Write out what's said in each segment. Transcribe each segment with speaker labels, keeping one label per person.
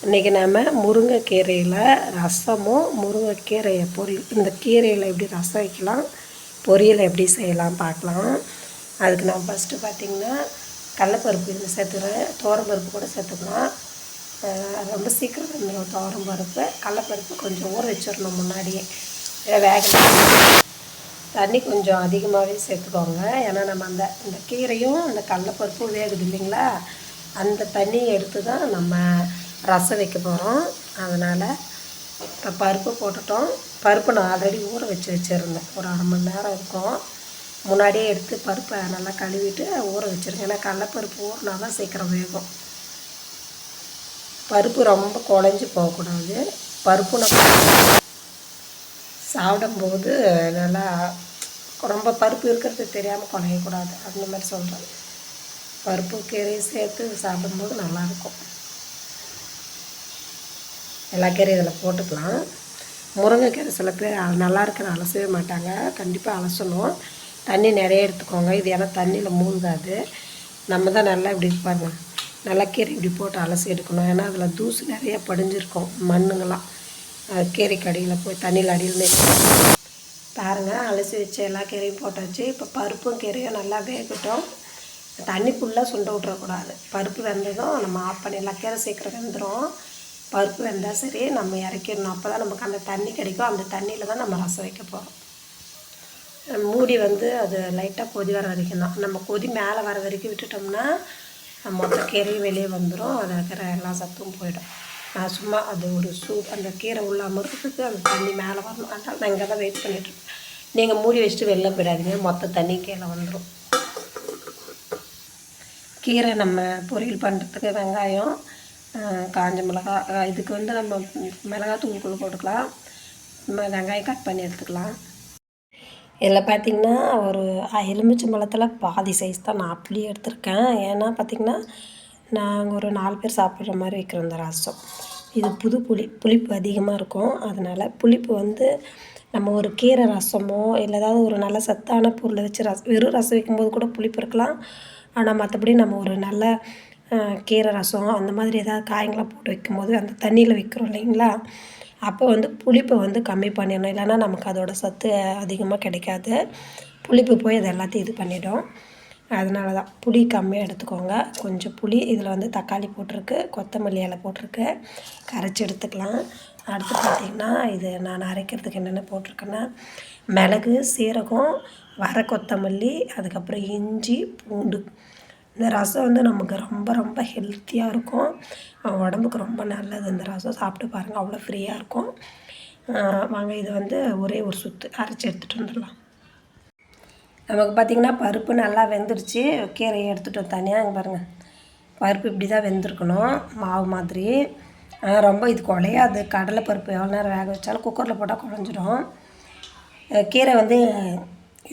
Speaker 1: இன்றைக்கி நம்ம முருங்கைக்கீரையில் ரசமும் முருங்கைக்கீரையை பொரியல், இந்த கீரையில் எப்படி ரசம் வைக்கலாம், பொரியல் எப்படி செய்யலாம் பார்க்கலாம். அதுக்கு நான் ஃபஸ்ட்டு பார்த்திங்கன்னா கடலைப்பருப்பு இதில் சேர்த்துக்கிறேன். துவரம்பருப்பு கூட சேர்த்துக்கலாம். ரொம்ப சீக்கிரம் வந்துடும் துவரம்பருப்பு. கடலைப்பருப்பு கொஞ்சம் ஊற வச்சிடணும் முன்னாடியே, வேக தண்ணி கொஞ்சம் அதிகமாகவே சேர்த்துக்கோங்க. ஏன்னா நம்ம இந்த கீரையும் அந்த கடலைப்பருப்பும் வேகுது இல்லைங்களா, அந்த தண்ணியை எடுத்து தான் நம்ம ரசம் வைக்க போகிறோம். அதனால் இப்போ பருப்பு போட்டுட்டோம். பருப்பு நான் ஆல்ரெடி ஊற வச்சுருந்தேன். ஒரு அரை மணி நேரம் இருக்கும். முன்னாடியே எடுத்து பருப்பை நல்லா கழுவிட்டு ஊற வச்சுருங்க. ஏன்னா கடலைப்பருப்பு ஊறினா தான் சீக்கிரம் வேகும். பருப்பு ரொம்ப குழஞ்சி போகக்கூடாது. பருப்பு நம்ம சாப்பிடும்போது நல்லா ரொம்ப பருப்பு இருக்கிறது தெரியாமல் குழையக்கூடாது. அந்த மாதிரி சொல்கிறேன். பருப்பு கீரையும் சேர்த்து சாப்பிடும்போது நல்லாயிருக்கும். எல்லா கீரையும் இதில் போட்டுக்கலாம். முருங்கைக்கீரை சில பேர் நல்லா இருக்குன்னு அலசவே மாட்டாங்க. கண்டிப்பாக அலசணும். தண்ணி நிறைய எடுத்துக்கோங்க. இது ஏன்னா தண்ணியில் மூழ்காது. நம்ம தான் நல்லா இப்படி பாருங்க, நல்லா கீரை இப்படி போட்டு அலசி எடுக்கணும். ஏன்னா அதில் தூசு நிறைய படிஞ்சிருக்கும், மண்ணுங்கள்லாம். கீரைக்கு அடியில் போய் தண்ணியில் அடியில் பாருங்கள். அலசி வச்சு எல்லா கீரையும் போட்டாச்சு. இப்போ பருப்பும் கீரையும் நல்லா வேகட்டும். தண்ணி ஃபுல்லாக சுண்ட விட்றக்கூடாது. பருப்பு வெந்ததும் நம்ம ஆஃப் பண்ணிடலாம். கீரை சீக்கிரம் வெந்துடும். பருப்பு வெந்தால் சரி, நம்ம இறக்கிடணும். அப்போ தான் நமக்கு அந்த தண்ணி கிடைக்கும். அந்த தண்ணியில் தான் நம்ம ரசம் வைக்க போகிறோம். மூடி அது லைட்டாக கொதி வர வரைக்கும் தான். நம்ம கொதி மேலே வர வரைக்கும் விட்டுட்டோம்னா மொத்த கீரையும் வெளியே வந்துடும். அதில் இருக்கிற எல்லா சத்தும் போயிடும். நான் சும்மா அது ஒரு அந்த கீரை உள்ள அமர்றதுக்கு அந்த தண்ணி மேலே வரணும். அதனால் நான் இங்கே தான் வெயிட் பண்ணிட்டுருக்கேன். நீங்கள் மூடி வச்சுட்டு வெளில போயிடாதீங்க, மொத்த தண்ணி கீழே வந்துடும். கீரை நம்ம பொரியல் பண்ணுறதுக்கு வெங்காயம், காஞ்ச மிளகா, இதுக்கு நம்ம மிளகாத்தூள் போட்டுக்கலாம். வெங்காயம் கட் பண்ணி எடுத்துக்கலாம். இதில் பார்த்திங்கன்னா ஒரு எலுமிச்சை பழத்தில் பாதி சைஸ் தான் நான் அப்படியே எடுத்திருக்கேன். ஏன்னா பார்த்திங்கன்னா நாங்கள் ஒரு 4 பேர் சாப்பிட்ற மாதிரி வைக்கிற இந்த ரசம். இது புளிப்பு அதிகமாக இருக்கும். அதனால் புளிப்பு நம்ம ஒரு கீரை ரசமோ இல்லை ஏதாவது ஒரு நல்ல சத்தான பொருளை வச்சு வெறும் ரசம் வைக்கும்போது கூட புளிப்பு இருக்கலாம். ஆனால் மற்றபடி நம்ம ஒரு நல்ல கீரை ரசம் அந்த மாதிரி ஏதாவது காய்களாக போட்டு வைக்கும்போது அந்த தண்ணியில் வைக்கிறோம் இல்லைங்களா, அப்போ புளிப்பை கம்மி பண்ணிடணும். இல்லைன்னா நமக்கு அதோட சத்து அதிகமாக கிடைக்காது. புளிப்பு போய் அது எல்லாத்தையும் இது பண்ணிடும். அதனால தான் புளி கம்மியாக எடுத்துக்கோங்க. கொஞ்சம் புளி இதில் தக்காளி போட்டிருக்கு, கொத்தமல்லி இலை போட்டிருக்கு, கரைச்சி எடுத்துக்கலாம். அடுத்து பார்த்திங்கன்னா இது நான் அரைக்கிறதுக்கு என்னென்ன போட்டிருக்கேன்னா மிளகு, சீரகம், வர கொத்தமல்லி, அதுக்கப்புறம் இஞ்சி, பூண்டு. இந்த ரசம் நமக்கு ரொம்ப ரொம்ப ஹெல்த்தியாக இருக்கும். உடம்புக்கு ரொம்ப நல்லது. இந்த ரசம் சாப்பிட்டு பாருங்கள், அவ்வளோ ஃப்ரீயாக இருக்கும். வாங்க இது ஒரே ஒரு சுற்று அரைச்சி எடுத்துகிட்டு வந்துடலாம். நமக்கு பார்த்திங்கன்னா பருப்பு நல்லா வெந்துடுச்சு. கீரையை எடுத்துகிட்டு தனியாக இங்கே பாருங்கள். பருப்பு இப்படி தான் வெந்திருக்கணும், மாவு மாதிரி. ரொம்ப இது குழையாது. கடலை பருப்பு எவ்வளோ நேரம் வேக வச்சாலும் குக்கரில் போட்டால் குழஞ்சிடும். கீரை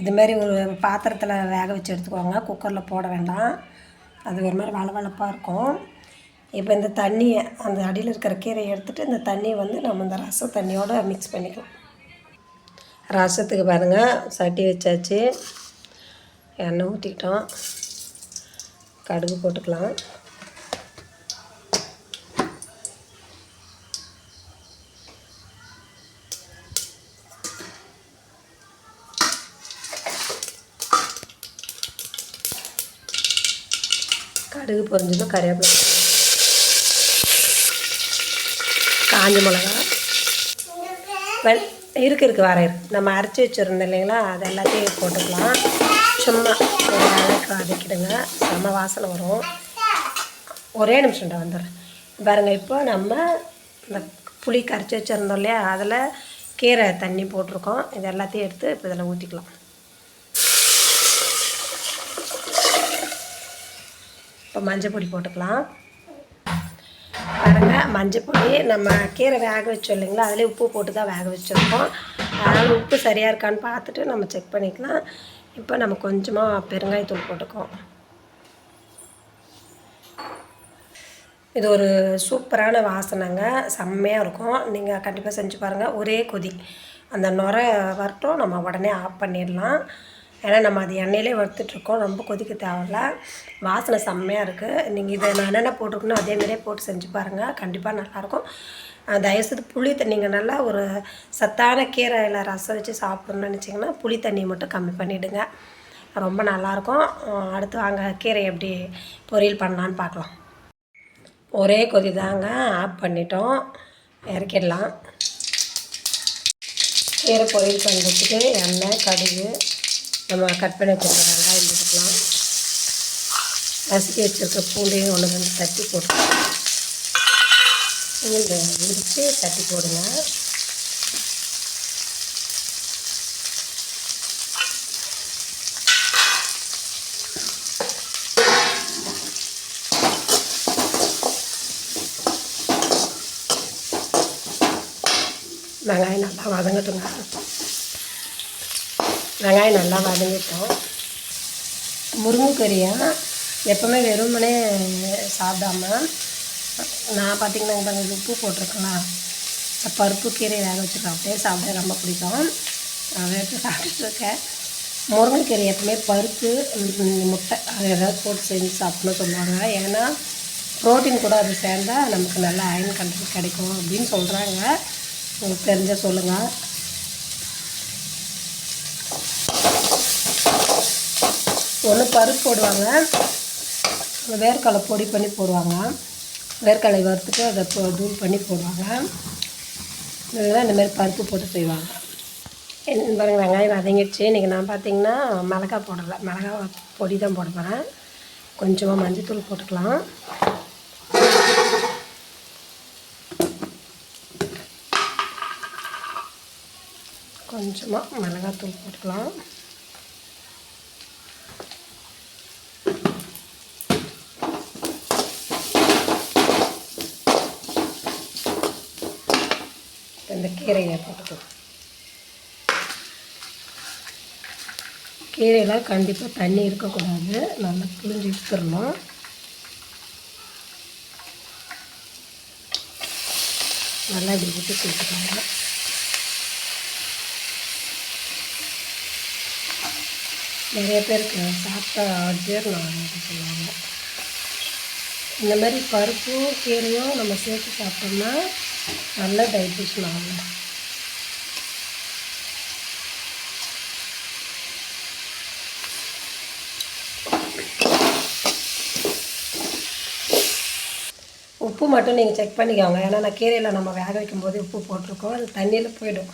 Speaker 1: இதுமாரி ஒரு பாத்திரத்தில் வேக வச்சு எடுத்துக்கோங்க. குக்கரில் போட வேண்டாம், அது ஒரு மாதிரி வளவளப்பாக இருக்கும். இப்போ இந்த தண்ணியை அந்த அடியில் இருக்கிற கீரையை எடுத்துகிட்டு இந்த தண்ணியை நம்ம இந்த ரசம் தண்ணியோடு மிக்ஸ் பண்ணிக்கலாம். ரசத்துக்கு பாருங்கள், சட்டி வச்சாச்சு, எண்ணெய் ஊற்றிக்கிட்டோம், கடுகு போட்டுக்கலாம். கடுகு பொரிஞ்சதும் கறிவேப்பிலை, காஞ்ச மிளகா இருக்கு வர நம்ம அரைச்சி வச்சுருந்தோம் இல்லைங்களா, அது எல்லாத்தையும் போட்டுக்கலாம். சும்மா ஒரு அழகு வதக்கிடுங்க, செம்ம வாசனை வரும். ஒரே நிமிஷம்டா வந்துடுறேன் பாருங்கள். இப்போ நம்ம இந்த புளி கரைச்சி வச்சுருந்தோம் இல்லையா, அதில் கீரை தண்ணி போட்டிருக்கோம். இது எல்லாத்தையும் எடுத்து இப்போ இதில் ஊற்றிக்கலாம். இப்போ மஞ்சள் பொடி போட்டுக்கலாம். பாருங்கள், மஞ்சள் பொடி நம்ம கீரை வேக வச்சோம் இல்லைங்களா, அதிலே உப்பு போட்டு தான் வேக வச்சுருக்கோம். அதனால் உப்பு சரியாக இருக்கான்னு பார்த்துட்டு நம்ம செக் பண்ணிக்கலாம். இப்போ நம்ம கொஞ்சமாக பெருங்காயத்தூள் போட்டுக்கோம். இது ஒரு சூப்பரான வாசனைங்க, செம்மையாக இருக்கும். நீங்கள் கண்டிப்பாக செஞ்சு பாருங்கள். ஒரே கொதி, அந்த நுரை வரட்டும், நம்ம உடனே ஆஃப் பண்ணிடலாம். ஏன்னா நம்ம அது எண்ணெயிலே வறுத்துட்ருக்கோம், ரொம்ப கொதிக்க தேவையில்ல. வாசனை செம்மையாக இருக்குது. நீங்கள் இதை நான் என்னென்ன போட்டிருக்கணும் அதேமாரியே போட்டு செஞ்சு பாருங்கள், கண்டிப்பாக நல்லாயிருக்கும். தயவுசெய்து புளி தண்ணி நீங்கள் நல்லா ஒரு சத்தான கீரையில் ரசம் வச்சு சாப்பிட்ணுன்னு நினச்சிங்கன்னா புளி தண்ணியை மட்டும் கம்மி பண்ணிவிடுங்க, ரொம்ப நல்லாயிருக்கும். அடுத்து வாங்க கீரை எப்படி பொரியல் பண்ணலான்னு பார்க்கலாம். ஒரே கொதி தாங்க, ஆஃப் பண்ணிட்டோம், இறக்கிடலாம். கீரை பொரியல் பண்ணுறதுக்கு எண்ணெய், கடுகு, நம்ம கட் பண்ணி வச்சுருக்க வெங்காயம் போட்டுக்கலாம். நசுக்கி வச்சுருக்க பூண்டையும் 1-2 தட்டி போட்டுக்கலாம். பூண்டு உரித்து தட்டி போடுங்க. வெங்காயம் நல்லா வதங்கட்டுங்க. வெங்காயம் நல்லா வதங்கிட்டோம். முருங்கைக்கறியை எப்போவுமே வெறுமனே சாப்பிடாம நான் பார்த்திங்கன்னா கொஞ்சம் உப்பு போட்டிருக்கேன்னா பருப்பு கீரை வேக வச்சுருக்கேன், அப்படியே சாப்பிட ரொம்ப பிடிக்கும், அதை எடுத்து சாப்பிட்டுருக்கேன். முருங்கைக்கீரை எப்பவுமே பருப்பு, முட்டை அது ஏதாவது போட்டு செஞ்சு சாப்பிட்ணுன்னு சொல்லுவாங்க. ஏன்னா ப்ரோட்டீன் கூட அது சேர்ந்தால் நமக்கு நல்ல அயர்ன் கண்டென்ட் கிடைக்கும் அப்படின்னு சொல்கிறாங்க. உங்களுக்கு தெரிஞ்ச சொல்லுங்கள். ஒன்று பருப்பு போடுவாங்க, வேர்க்கடலை பொடி பண்ணி போடுவாங்க, வேர்க்கடலை வறுத்துட்டு அதை தூள் பண்ணி போடுவாங்க. இதெல்லாம் இந்தமாரி பருப்பு போட்டு செய்வாங்க. பாருங்கள் வெங்காயம் வதங்கிடுச்சு. இன்றைக்கி நான் பார்த்திங்கன்னா மிளகா போடலை, மிளகா பொடி தான் போட போகிறேன். கொஞ்சமாக மஞ்சத்தூள் போட்டுக்கலாம். கொஞ்சமாக மிளகாத்தூள் போட்டுக்கலாம். இந்த கீரையை போட்டுக்கலாம். கீரையில் கண்டிப்பாக தண்ணி இருக்கக்கூடாது, நல்லா புளிஞ்சு எடுத்துடணும். நல்லா இப்படி விட்டு கொடுத்துக்கோங்க. நிறைய பேருக்கு சாப்பிட்டா ஜீரணம் ஆகுது சொல்லுவாங்க. இந்த மாதிரி பருப்பும் கீரையும் நம்ம சேர்த்து சாப்பிட்டோம்னா நல்ல டைஜஷன் ஆகும். உப்பு மட்டும் நீங்கள் செக் பண்ணிக்கோங்க. ஏன்னா நான் கீரையில் நம்ம வேக வைக்கும்போது உப்பு போட்டிருக்கோம், அது தண்ணியில் போயிடும்.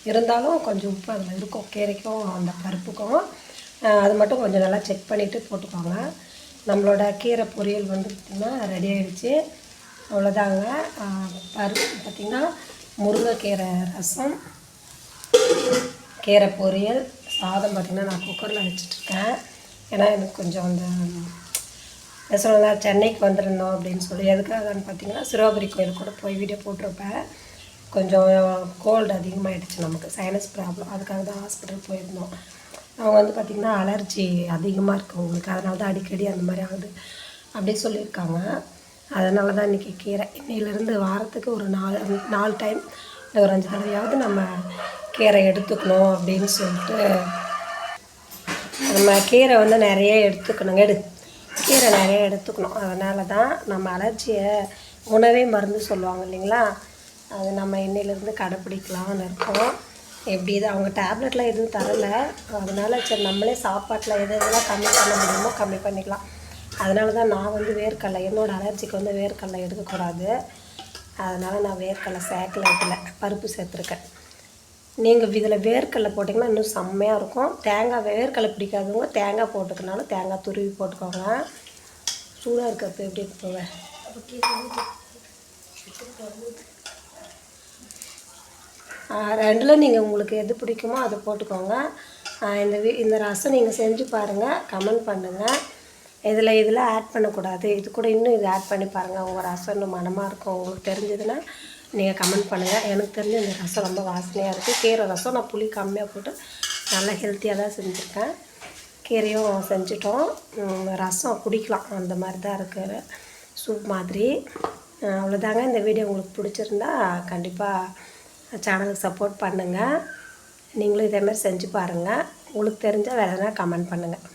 Speaker 1: இருந்தாலும் கொஞ்சம் உப்பு அதில் இருக்கும், கீரைக்கும் அந்த பருப்புக்கும். அது மட்டும் கொஞ்சம் நல்லா செக் பண்ணிவிட்டு போட்டுக்கோங்க. நம்மளோட கீரை பொரியல் வந்து பார்த்திங்கன்னா ரெடி ஆகிடுச்சு. அவ்வளோதாங்க. பருப்பு பார்த்திங்கன்னா முருங்கைக்கீரை ரசம், கீரை பொரியல், சாதம் பார்த்திங்கன்னா நான் குக்கரில் வச்சிட்ருக்கேன். ஏன்னா எனக்கு கொஞ்சம் அந்த சொல்லலாம் சென்னைக்கு வந்துருந்தோம் அப்படின்னு சொல்லி, எதுக்காகன்னு பார்த்திங்கன்னா சிறுவாபுரி கோயில் கூட போய் வீடியோ போட்டிருப்பேன். கொஞ்சம் கோல்டு அதிகமாகிடுச்சு, நமக்கு சைனஸ் ப்ராப்ளம், அதுக்காக தான் ஹாஸ்பிட்டல் போயிருந்தோம். அவங்க வந்து பார்த்திங்கன்னா அலர்ஜி அதிகமாக இருக்குது உங்களுக்கு, அதனால தான் அடிக்கடி அந்த மாதிரி ஆகுது அப்படி சொல்லியிருக்காங்க. அதனால தான் இன்றைக்கி கீரை இன்னையிலேருந்து வாரத்துக்கு ஒரு 4 டைம் இல்லை ஒரு 5 தடவையாவது நம்ம கீரை எடுத்துக்கணும் அப்படின்னு சொல்லிட்டு, நம்ம கீரை வந்து நிறைய எடுத்துக்கணுங்க, கீரை நிறைய எடுத்துக்கணும். அதனால தான் நம்ம அலர்ஜியை உணவே மருந்து சொல்லுவாங்க இல்லைங்களா, அது நம்ம இன்னையிலேருந்து கடைப்பிடிக்கலாம்னு இருக்கோம். எப்படி இது அவங்க டேப்லெட்லாம் எதுவும் தரலை, அதனால் சரி நம்மளே சாப்பாட்டில் எது எதெல்லாம் கம்மி பண்ண முடியுமோ கம்மி பண்ணிக்கலாம். அதனால தான் நான் வந்து வேர்க்கடலை, என்னோடய அலர்ஜிக்கு வந்து வேர்க்கடலை எடுக்கக்கூடாது, அதனால் நான் வேர்க்கடலை சேர்க்கல, இதில் பருப்பு சேர்த்துருக்கேன். நீங்கள் இதில் வேர்க்கடலை போட்டிங்கன்னா இன்னும் செம்மையாக இருக்கும். தேங்காய் வேர்க்கடலை பிடிக்காதவங்க தேங்காய் போட்டுக்கனாலும் தேங்காய் துருவி போட்டுக்கோங்க. சூடாக இருக்கிறப்ப எப்படி இருக்குங்க, ரெண்டில் நீங்கள் உங்களுக்கு எது பிடிக்குமோ அதை போட்டுக்கோங்க. இந்த ரசம் நீங்கள் செஞ்சு பாருங்கள், கமெண்ட் பண்ணுங்கள். இதில் ஆட் பண்ணக்கூடாது, இது கூட இன்னும் இது ஆட் பண்ணி பாருங்கள், உங்கள் ரசம் இன்னும் மனமாக இருக்கும். உங்களுக்கு தெரிஞ்சதுன்னா நீங்கள் கமெண்ட் பண்ணுங்கள். எனக்கு தெரிஞ்ச இந்த ரசம் ரொம்ப வாசனையாக இருக்குது. கீரை ரசம் நான் புளி கம்மியாக போட்டு நல்லா ஹெல்த்தியாக தான் செஞ்சுருக்கேன். கீரையும் செஞ்சுட்டோம், ரசம் குடிக்கலாம், அந்த மாதிரி தான் இருக்குது, சூப் மாதிரி. அவ்வளோதாங்க. இந்த வீடியோ உங்களுக்கு பிடிச்சிருந்தா கண்டிப்பாக சேனலுக்கு சப்போர்ட் பண்ணுங்கள். நீங்களும் இதேமாதிரி செஞ்சு பாருங்கள். உங்களுக்கு தெரிஞ்சால் வேறு எதனா கமெண்ட் பண்ணுங்கள்.